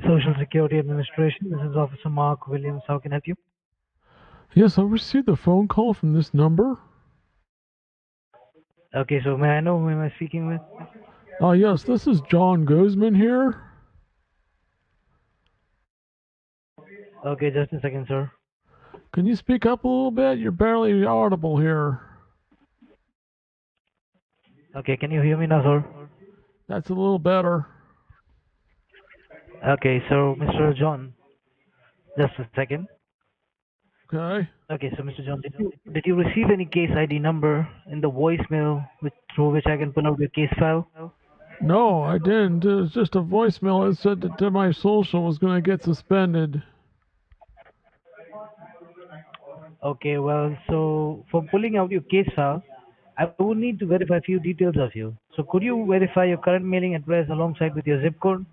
Social Security Administration. This is Officer Mark Williams. How can I help you? Yes, I received a phone call from this number. Okay, so may I know who am I speaking with? Yes, this is John Guzman here. Okay, just a second, sir. Can you speak up a little bit? You're barely audible here. Okay, can you hear me now, sir? That's a little better. Okay, so Mr. John, just a second. Okay. Okay, so Mr. John, did you receive any case ID number in the voicemail through which I can pull out your case file? No, I didn't. It was just a voicemail that said that my social was going to get suspended. Okay, well, so for pulling out your case file, I would need to verify a few details of you. So could you verify your current mailing address alongside with your zip code?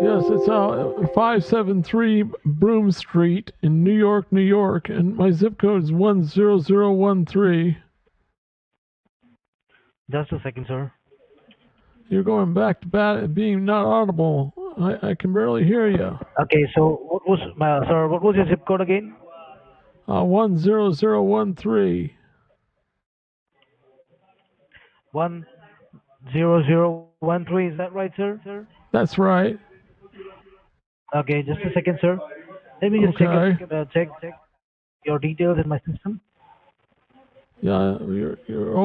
Yes, it's 573 Broome Street in New York, New York, and my zip code is 10013. Just a second, sir. You're going back to being not audible. I can barely hear you. Okay, so what was your zip code again? 10013. 10013, is that right, sir? That's right. Okay, just a second, sir. Let me just Okay. check your details in my system. Yeah, you're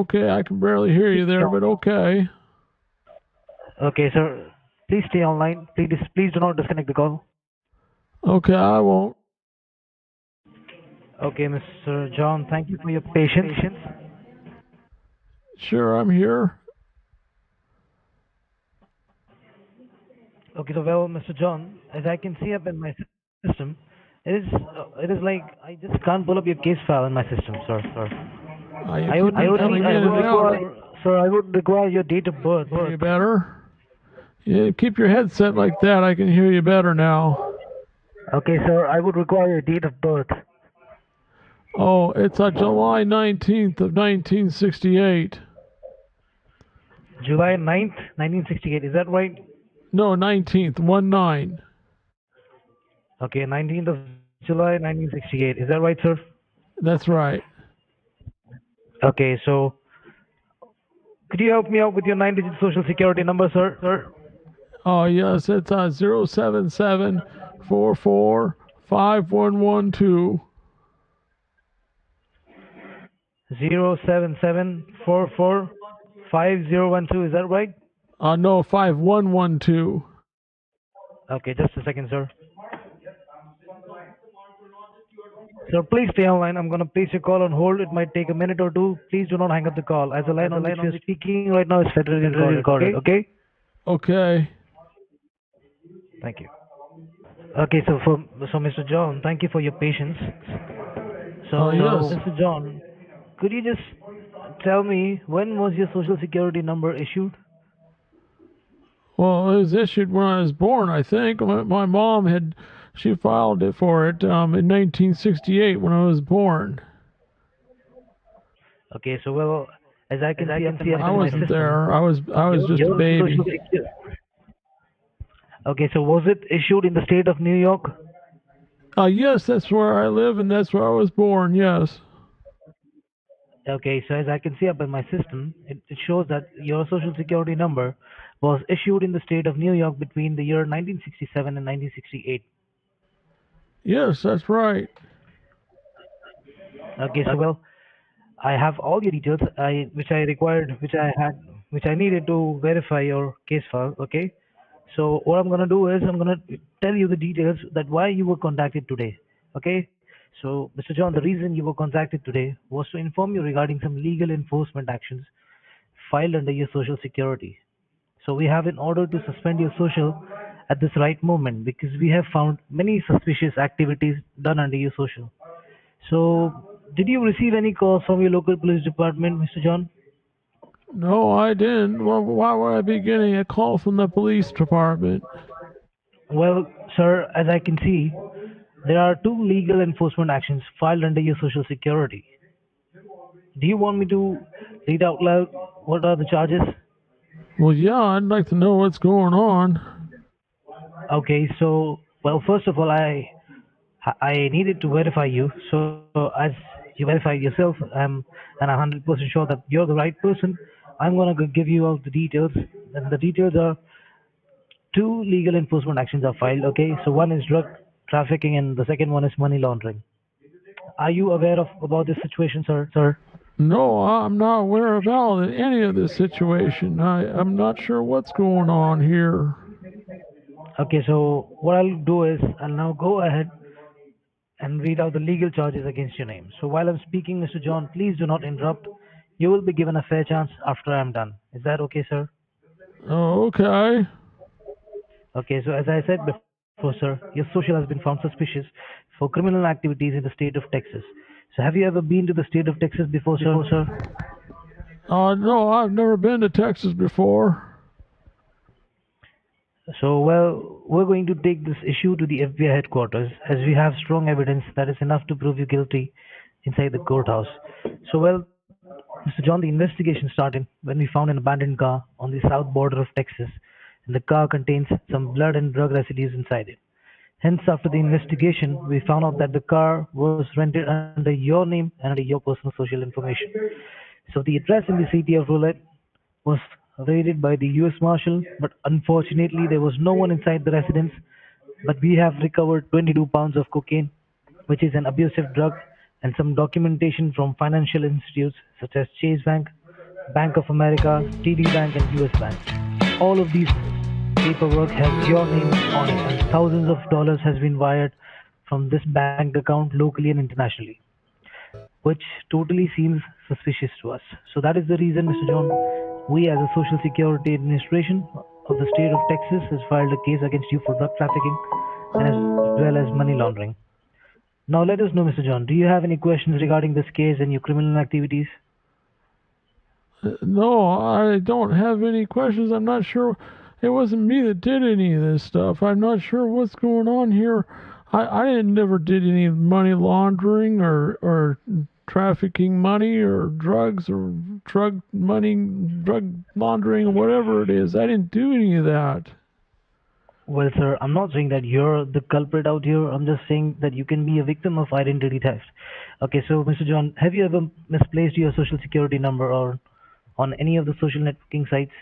okay. I can barely hear you there, but okay. Okay, sir. Please stay online. Please do not disconnect the call. Okay, I won't. Okay, Mr. John, thank you for your patience. Sure, I'm here. Okay, so well, Mr. John, as I can see up in my system, it is like I just can't pull up your case file in my system, sir. You keep coming in and out. Sir, I would require your date of birth. Hear you better? Yeah, keep your headset like that. I can hear you better now. Okay, sir, I would require your date of birth. Oh, it's July 19th of 1968. July 9th, 1968. Is that right? No, 19th, 1-9. Okay, 19th of July, 1968. Is that right, sir? That's right. Okay, so could you help me out with your 9-digit social security number, sir? Oh, yes, it's 077445112. 077445012. Is that right? No, 5112. Okay, just a second, sir. Sir, please stay online. I'm going to place your call on hold. It might take a minute or two. Please do not hang up the call, as the line on which you're speaking right now is federally recorded. Okay? Okay. Thank you. Okay, so Mr. John, thank you for your patience. So, yes. Mr. John, could you just tell me when was your social security number issued? Well, it was issued when I was born, I think. My mom she filed it for it in 1968 when I was born. Okay, so well, as I can see, I wasn't there. I was just a baby. Okay, so was it issued in the state of New York? Yes, that's where I live and that's where I was born. Yes. Okay, so as I can see up in my system, it shows that your social security number was issued in the state of New York between the year 1967 and 1968. Yes, that's right. Okay, so well, I have all your details which I needed to verify your case file. Okay, so what I'm gonna do is I'm gonna tell you the details that why you were contacted today. Okay, so Mr. John, the reason you were contacted today was to inform you regarding some legal enforcement actions filed under your social security. So we have in order to suspend your social at this right moment because we have found many suspicious activities done under your social. So did you receive any calls from your local police department, Mr. John? No, I didn't. Well, why would I be getting a call from the police department? Well, sir, as I can see, there are two legal enforcement actions filed under your social security. Do you want me to read out loud what are the charges? Well, yeah, I'd like to know what's going on. Okay, so well, first of all, I needed to verify you. So as you verified yourself, and I'm 100% sure that you're the right person. I'm gonna give you all the details, and the details are two legal enforcement actions are filed. Okay, so one is drug trafficking, and the second one is money laundering. Are you aware of about this situation, sir? No, I'm not aware of any of this situation. I'm not sure what's going on here. Okay, so what I'll do is I'll now go ahead and read out the legal charges against your name. So while I'm speaking, Mr. John, please do not interrupt. You will be given a fair chance after I'm done. Is that okay, sir? Oh, okay. Okay, so as I said before, sir, your social has been found suspicious for criminal activities in the state of Texas. So have you ever been to the state of Texas before, sir? No, I've never been to Texas before. So, well, we're going to take this issue to the FBI headquarters as we have strong evidence that is enough to prove you guilty inside the courthouse. So, well, Mr. John, the investigation started when we found an abandoned car on the south border of Texas, and the car contains some blood and drug residues inside it. Hence, after the investigation, we found out that the car was rented under your name and under your personal social information. So, the address in the city of Roulette was raided by the US Marshal, but unfortunately there was no one inside the residence. But we have recovered 22 pounds of cocaine, which is an abusive drug, and some documentation from financial institutes such as Chase Bank, Bank of America, TD Bank, and US Bank. All of these paperwork has your name on it, and thousands of dollars has been wired from this bank account locally and internationally, which totally seems suspicious to us. So that is the reason, Mr. John, we as a Social Security Administration of the state of Texas has filed a case against you for drug trafficking and as well as money laundering. Now let us know, Mr. John, do you have any questions regarding this case and your criminal activities? No, I don't have any questions. I'm not sure. It wasn't me that did any of this stuff. I'm not sure what's going on here. I never did any money laundering or trafficking money or drugs or drug laundering or whatever it is. I didn't do any of that. Well, sir, I'm not saying that you're the culprit out here. I'm just saying that you can be a victim of identity theft. Okay, so Mr. John, have you ever misplaced your social security number or on any of the social networking sites?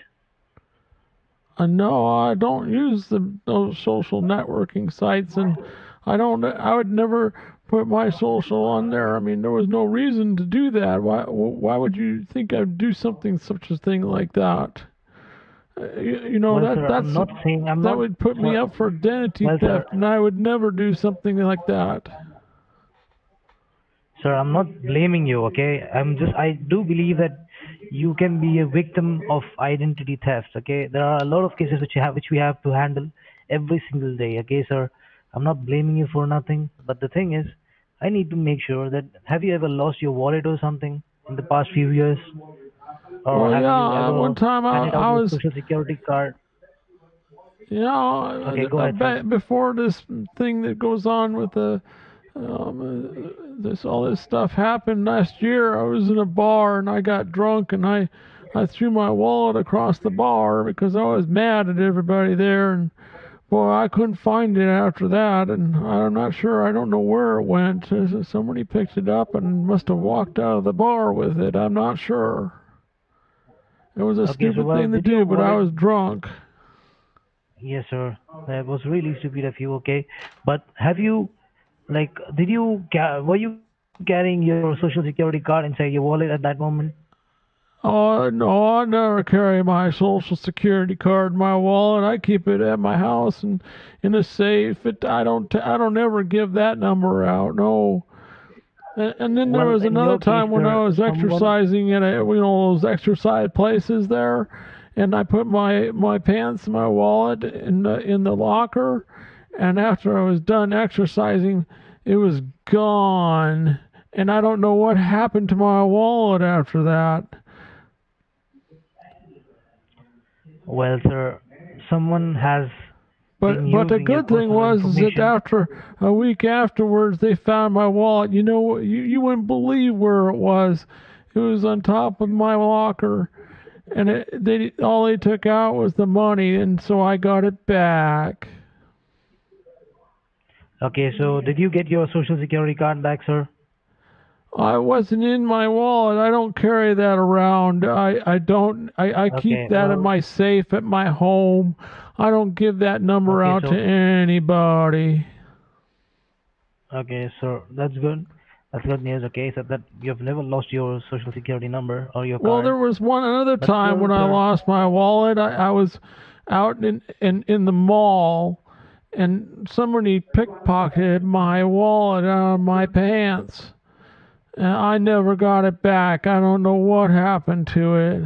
No, I don't use those social networking sites, and I don't. I would never put my social on there. I mean, there was no reason to do that. Why would you think I'd do something such a thing like that? You know Well, sir, I'm not saying I'm that not. would put me Well, up for identity well, sir, theft, and I would never do something like that. sir, I'm not blaming you. Okay, I do believe that you can be a victim of identity theft. Okay, there are a lot of cases which we have to handle every single day. Okay, sir, I'm not blaming you for nothing. But the thing is, I need to make sure that have you ever lost your wallet or something in the past few years, or Well, have you yeah, ever one time handed out I your was, social security card? you know, Okay, go ahead, sir. before this thing that goes on with this all this stuff happened last year. I was in a bar and I got drunk and I threw my wallet across the bar because I was mad at everybody there, and boy, I couldn't find it after that, and I'm not sure. I don't know where it went. Somebody picked it up and must have walked out of the bar with it. I'm not sure. It was a Okay, so stupid well, thing to did your do, but I wallet? was drunk. Yes, sir. That was really stupid of you. Okay, but have you like were you carrying your social security card inside your wallet at that moment? Oh no, I never carry my social security card in my wallet. I keep it at my house and in a safe. I don't ever give that number out. No. And then there Well, was in another your case, time when I sir, was someone. exercising at those exercise places there, and I put my pants, my wallet in the locker, and after I was done exercising, it was gone, and I don't know what happened to my wallet after that. Well, sir, someone has been But the using your good thing personal was is that information. after a week afterwards, they found my wallet. You know, you wouldn't believe where it was. It was on top of my locker, and they all they took out was the money, and so I got it back. Okay, so did you get your social security card back, sir? I wasn't in my wallet. I don't carry that around. I keep Okay, that in well, my safe at my home. I don't give that number okay, out to so anybody. okay, so that's good. That's good news. Okay, so that you've never lost your social security number or your Well, card, there was one another but time still, when I sir. lost my wallet. I was out in the mall and somebody pickpocketed my wallet out of my pants. And I never got it back. I don't know what happened to it.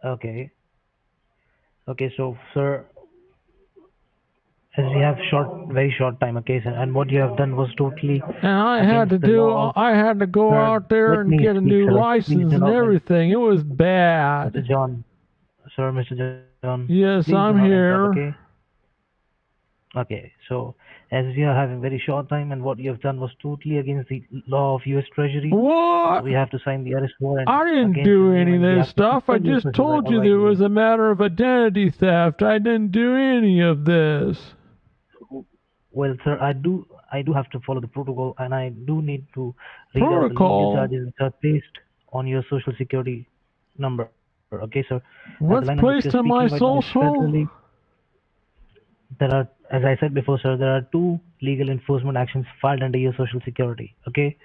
Okay, okay, so sir, as we have very short time, okay, sir, and what you have done was totally And against the law. I had to go Sir, out there let and me get a speak, new sir. Please license do and not, everything. It was Mr. bad. John. Sir, Mr. John, please do Yes, not I'm interrupt, okay? here. Okay, so as we are having very short time and what you have done was totally against the law of US Treasury, so What? we have to sign the arrest warrant I didn't against do you any of and we this have to stuff. I suspend your just social told you right there here. was a matter of identity theft. I didn't do any of this. Well, sir, I do have to follow the protocol and I do need to read out the legal Protocol? charges which are placed on your social security number. Okay, sir. As the line on which you're What's speaking placed right on now is my federally. social? There are, as I said before, sir, there are two legal enforcement actions filed under your social security. Okay,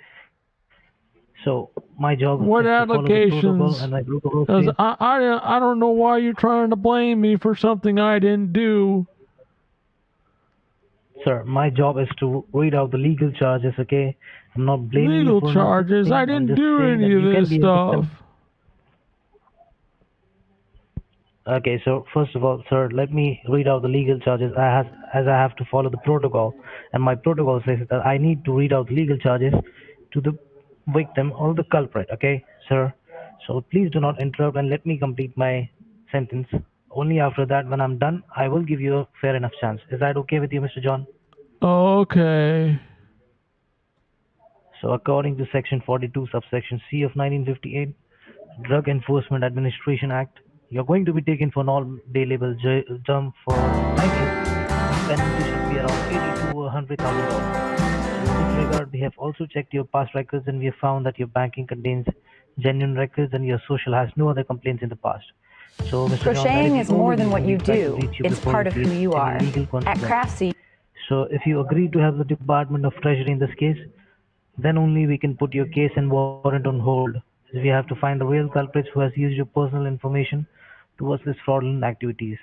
so my job is to What follow the protocol, and my allegations? protocol says, 'Cause I don't know why you're trying to blame me for something I didn't do. sir, my job is to read out the legal charges. Okay, I'm not blaming you Legal for nothing. charges? I'm I just didn't saying do that you any of can be a this victim. stuff. Okay, so first of all, sir, let me read out the legal charges. As I have to follow the protocol, and my protocol says that I need to read out the legal charges to the victim or the culprit. Okay, sir. So please do not interrupt and let me complete my sentence. Only after that, when I'm done, I will give you a fair enough chance. Is that okay with you, Mr. John? Okay. So according to Section 42, subsection C of 1958, Drug Enforcement Administration Act, you're going to be taken for an all-day label term for 9 years. The penalty should be around 80 to $100,000. So in this regard, we have also checked your past records and we have found that your banking contains genuine records and your social has no other complaints in the past. So, Mr. John, that is Crocheting the is only more than what reason you we tried to do, reach you it's before you part of who face you any are. legal At consequence. Craftsy, So, if you agree to help the Department of Treasury in this case, then only we can put your case and warrant on hold. As we have to find the real culprits who has used your personal information towards this fraudulent activities.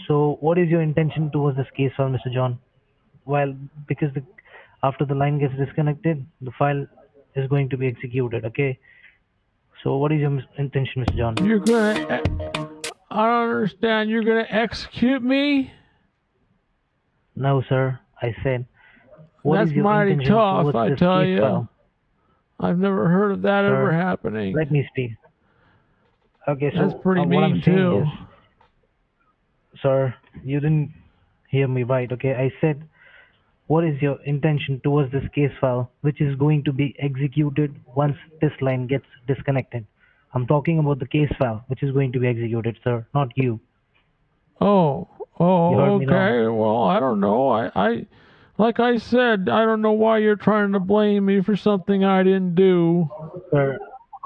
So, what is your intention towards this case file, Mr. John? While because after the line gets disconnected, the file is going to be executed. Okay. So, what is your intention, Mr. John? You're gonna. I don't understand. You're gonna execute me? No, sir. I said, what is That's your mighty intention tough, towards I this tell case you. file, I've never heard of that ever sir? happening. Let me speak. Okay. That's So, pretty what I'm mean, saying is, too. sir, you didn't hear me right. Okay. I said, what is your intention towards this case file, which is going to be executed once this line gets disconnected? I'm talking about the case file, which is going to be executed, sir, not you. Oh, You heard oh, me wrong. okay. Well, I don't know. Like I said, I don't know why you're trying to blame me for something I didn't do. Sir,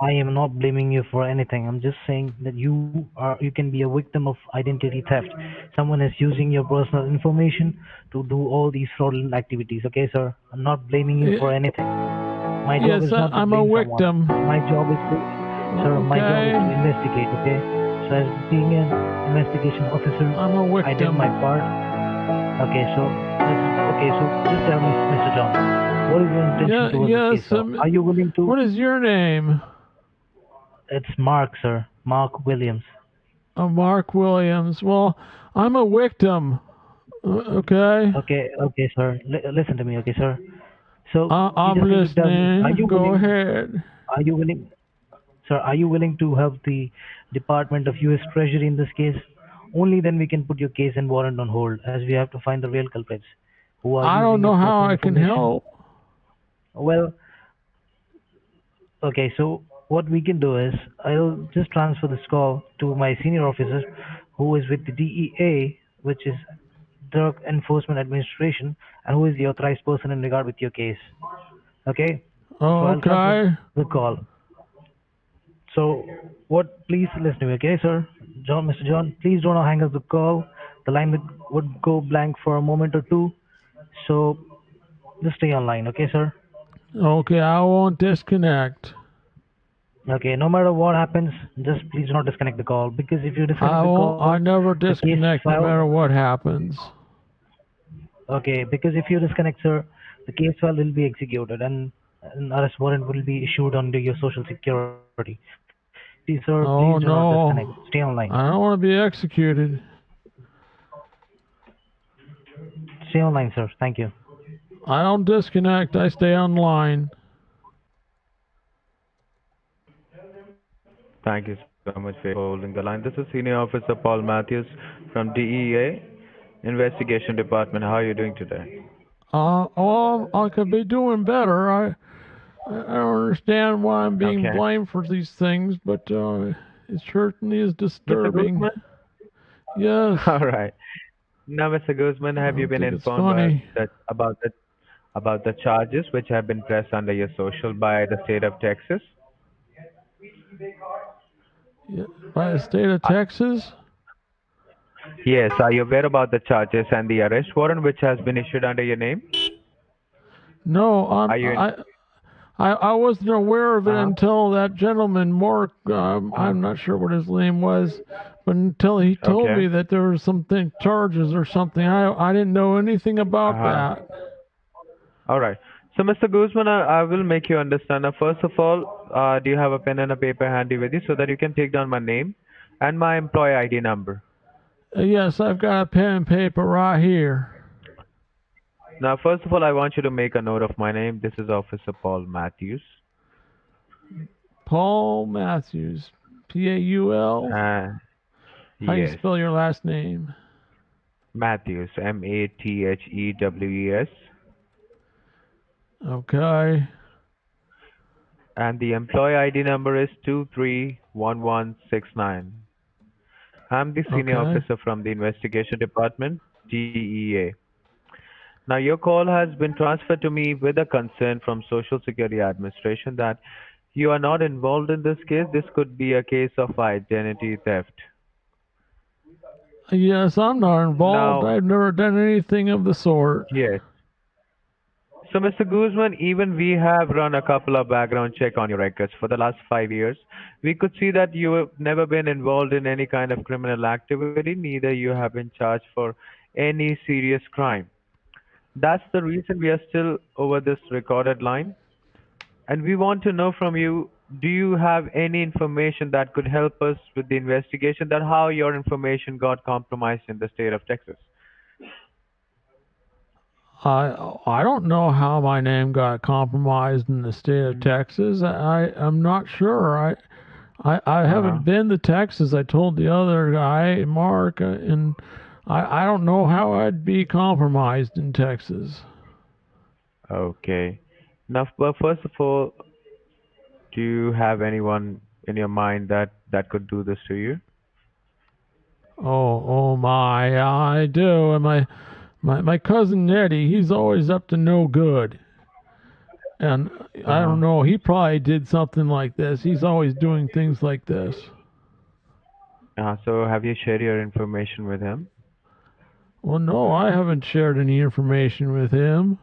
I am not blaming you for anything. I'm just saying that you can be a victim of identity theft. Someone is using your personal information to do all these fraudulent activities. Okay, sir? I'm not blaming you for Y- anything. My job Yes, is not to I'm a blame someone. victim. My job is to, sir, my job is to Okay, investigate. Okay. So as being an investigation officer, I'm a I did my victim. part. Okay, so okay, so just tell me, Mr. John, what is your intention Yeah, towards this case? yes. So are you willing to? What is your name? It's Mark, sir. Mark Williams. Mark Williams. Well, I'm a victim. Okay. Okay, sir. Listen to me, okay, sir. So you I'm just need to tell me, listening. Go ahead. are you willing, sir, are you willing to help the Department of U.S. Treasury in this case? Only then we can put your case and warrant on hold, as we have to find the real culprits who are I don't using your know how personal I can information. help. Well, okay, so what we can do is I'll just transfer this call to my senior officer who is with the DEA, which is Drug Enforcement Administration and who is the authorized person in regard with your case. Okay, so Oh, I'll transfer okay. the call. So, what? Please listen to me, okay, sir? John, Mr. John, please don't hang up the call. The line would go blank for a moment or two. So, just stay online, okay, sir? Okay, I won't disconnect. Okay, no matter what happens, just please do not disconnect the call because if you disconnect I the won't. call, I never the case disconnect no file. matter what happens. Okay, because if you disconnect, sir, the case file will be executed and an arrest warrant will be issued under your social security. Please, sir, please do not Oh disconnect. no, Stay online. I don't want to be executed. Stay online, sir. Thank you. I don't disconnect. I stay online. Thank you so much for holding the line. This is Senior Officer Paul Matthews from DEA Investigation Department. How are you doing today? Oh, I could be doing better. I don't understand why I'm being Okay. blamed for these things, but it certainly is Mr. disturbing. Guzman? Yes, All right. Now, Mr. Guzman, I have you don't been think it's informed by funny. that about the charges which have been pressed under your social by the state of Texas? Yeah, by the state of Uh, Texas? yes, are you aware about the charges and the arrest warrant which has been issued under your name? No, Are you in? I wasn't aware of it Uh-huh. until that gentleman, Mark, Uh-huh. I'm not sure what his name was, but until he told Okay. me that there was something, charges or something, I didn't know anything about Uh-huh. that. All right. So, Mr. Guzman, I will make you understand. Now, first of all, do you have a pen and a paper handy with you so that you can take down my name and my employee ID number? Yes, I've got a pen and paper right here. Now, first of all, I want you to make a note of my name. This is Officer Paul Matthews. Paul Matthews. Paul? Uh, How do you yes, spell your last name? Matthews, Mathews. Okay. And the employee ID number is 231169. I'm the senior Okay. officer from the investigation department, DEA. Now, your call has been transferred to me with a concern from Social Security Administration that you are not involved in this case. This could be a case of identity theft. Yes, I'm not involved. Now, I've never done anything of the sort. yes. So, Mr. Guzman, even we have run a couple of background check on your records for the last 5 years. We could see that you have never been involved in any kind of criminal activity, neither you have been charged for any serious crime. That's the reason we are still over this recorded line. And we want to know from you, do you have any information that could help us with the investigation that how your information got compromised in the state of Texas? I don't know how my name got compromised in the state of Mhm. Texas. I'm not sure. I Uh-huh. haven't been to Texas. I told the other guy, Mark, and I don't know how I'd be compromised in Texas. Okay. Now, but first of all, do you have anyone in your mind that could do this to you? Oh my, I do. And my cousin Eddie, he's always up to no good. And I Uh-huh. don't know, he probably did something like this. He's always doing things like this. So have you shared your information with him? Well, no, I haven't shared any information with him.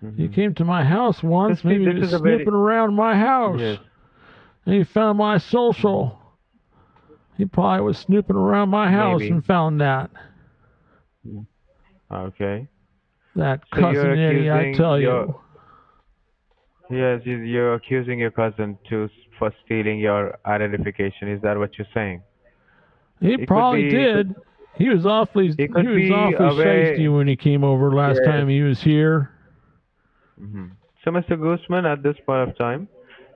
He Mm-hmm. came to my house So once. see, Maybe he this was is a very snooping around my house. yes. And he found my Mm-hmm. social. He probably was snooping around my house Maybe. and found that. Mm. Okay. That So you're cousin Eddie, I accusing tell your you. yes, you're accusing your cousin for stealing your identification. Is that what you're saying? He It could probably be, it could, did. He was awfully it he could was be awfully a shisty very when he came over last yes. time he was here. Hmm. So, Mr. Guzman, at this point of time,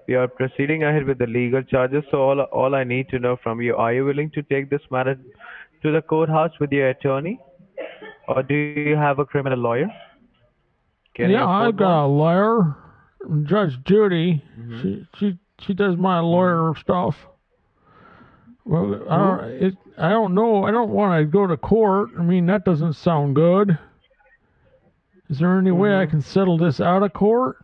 we are proceeding ahead with the legal charges. So, all I need to know from you, are you willing to take this matter to the courthouse with your attorney, or do you have a criminal lawyer? Can you Yeah, afford I've one? got a lawyer, Judge Judy. Hmm. She does my Hmm. lawyer stuff. Well, Who? I don't know. I don't want to go to court. I mean, that doesn't sound good. Is there any way I Mm-hmm. can settle this out of court?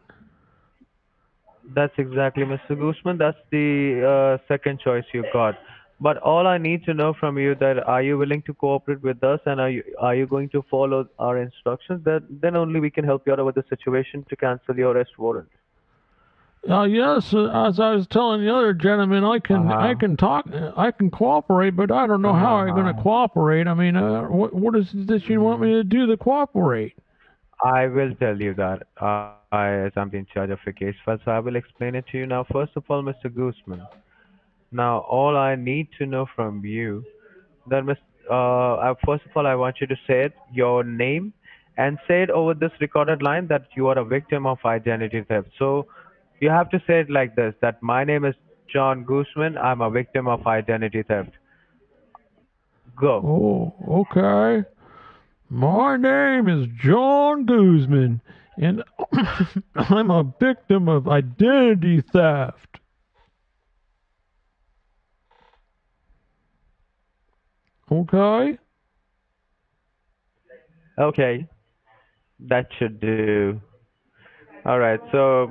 That's exactly, Mr. Guzman. That's the second choice you got. But all I need to know from you that are you willing to cooperate with us and are you going to follow our instructions? That then only we can help you out with the situation to cancel your arrest warrant. Yes, as I was telling the other gentleman, I Uh-huh. can talk, I can cooperate, but I don't know how I'm going to Uh-huh. cooperate. I mean, what is it that you want me Mm-hmm. to do to cooperate? I will tell you that as I'm in charge of your case file, so I will explain it to you now. First of all, Mr. Guzman. Now, all I need to know from you that first of all, I want you to say it, your name, and say it over this recorded line that you are a victim of identity theft. So you have to say it like this: that my name is John Guzman. I'm a victim of identity theft. Go. Oh, okay. My name is John Guzman, and I'm a victim of identity theft. Okay? Okay, that should do. All right. So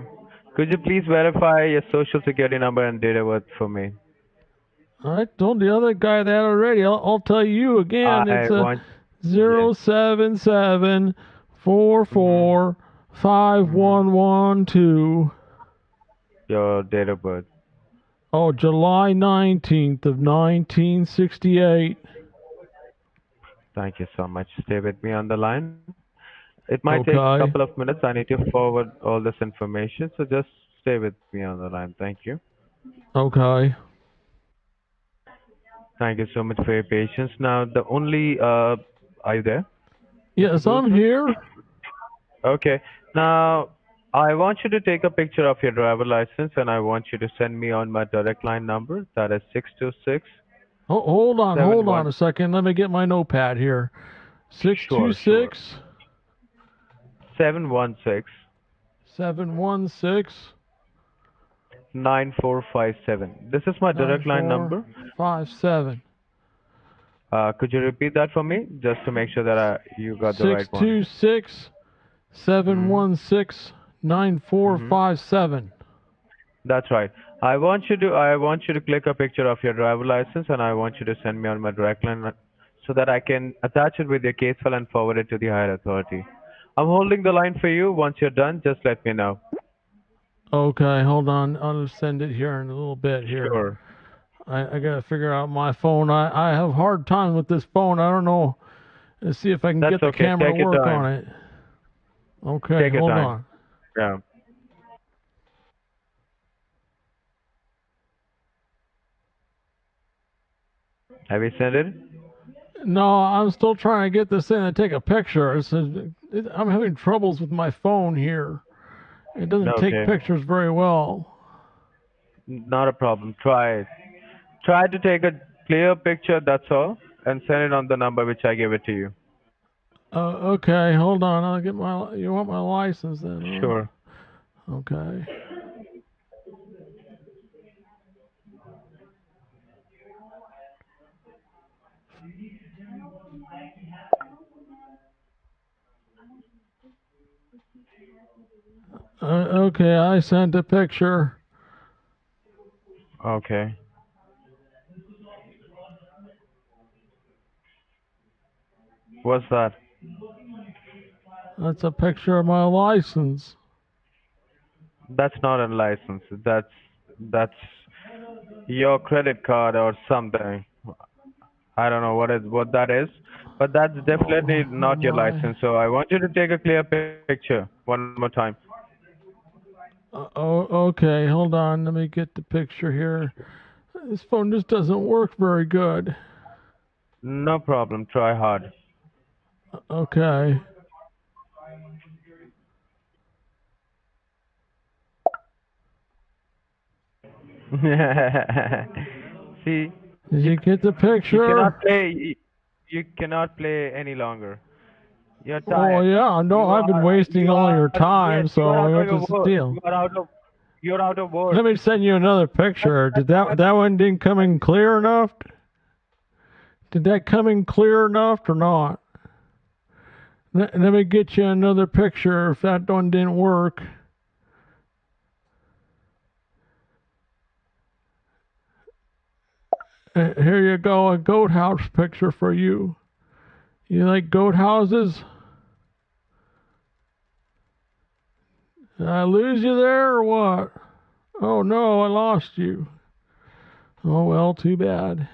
could you please verify your social security number and date of birth for me? I told the other guy that already. I'll tell you again. It's I a want. Yes. 077 four Mhm. four five Mhm. one one two. Your date of birth. Oh, July 19th of 1968. Thank you so much. Stay with me on the line. It might take a couple Okay. of minutes. I need to forward all this information, so just stay with me on the line. Thank you. Okay. Thank you so much for your patience. Now, the only are you there, Mr. Yes, I'm Guzman? here. Okay. Now, I want you to take a picture of your driver license, and I want you to send me on my direct line number. That is 626 Hold on a second. Let me get my notepad here. Sure, sure. 626 716 716 9457. This is my direct line number. 9457. Could you repeat that for me, just to make sure that you got the right one? 626 Mm-hmm. 716 Mm-hmm. 9457. That's right. I want you to click a picture of your driver license, and I want you to send me on my direct line so that I can attach it with your case file and forward it to the higher authority. I'm holding the line for you. Once you're done, just let me know. Okay, hold on. I'll send it here in a little bit here. Sure. I gotta figure out my phone. I have a hard time with this phone. I don't know. Let's see if I can That's get the okay. camera to Take your work on time. it. Okay, Take your hold time. on. Yeah. Have you sent it? No, I'm still trying to get this thing to take a picture. I'm having troubles with my phone here. It doesn't take Okay. pictures very well. Not a problem. Try it. Try to take a clear picture, that's all, and send it on the number which I gave it to you. Okay, hold on. I'll get my. You want my license then? Sure. Okay. Okay, I sent a picture. Okay. What's that? That's a picture of my license. That's not a license. That's your credit card or something. I don't know what that is, but that's definitely Oh not your my. license. So I want you to take a clear picture one more time. Okay, hold on. Let me get the picture here. This phone just doesn't work very good. No problem. Try hard. Okay. See, Did you you get the you cannot picture? play. You cannot play any longer. You're Oh tired. yeah, no, I've been wasting You all are your yes, time, you are so out of what's your the world. deal? You are out of You're out of words. Let me send you another picture. Did that one didn't come in clear enough? Did that come in clear enough or not? Let me get you another picture if that one didn't work. Here you go, a goat house picture for you. You like goat houses? Did I lose you there or what? Oh no, I lost you. Oh well, too bad.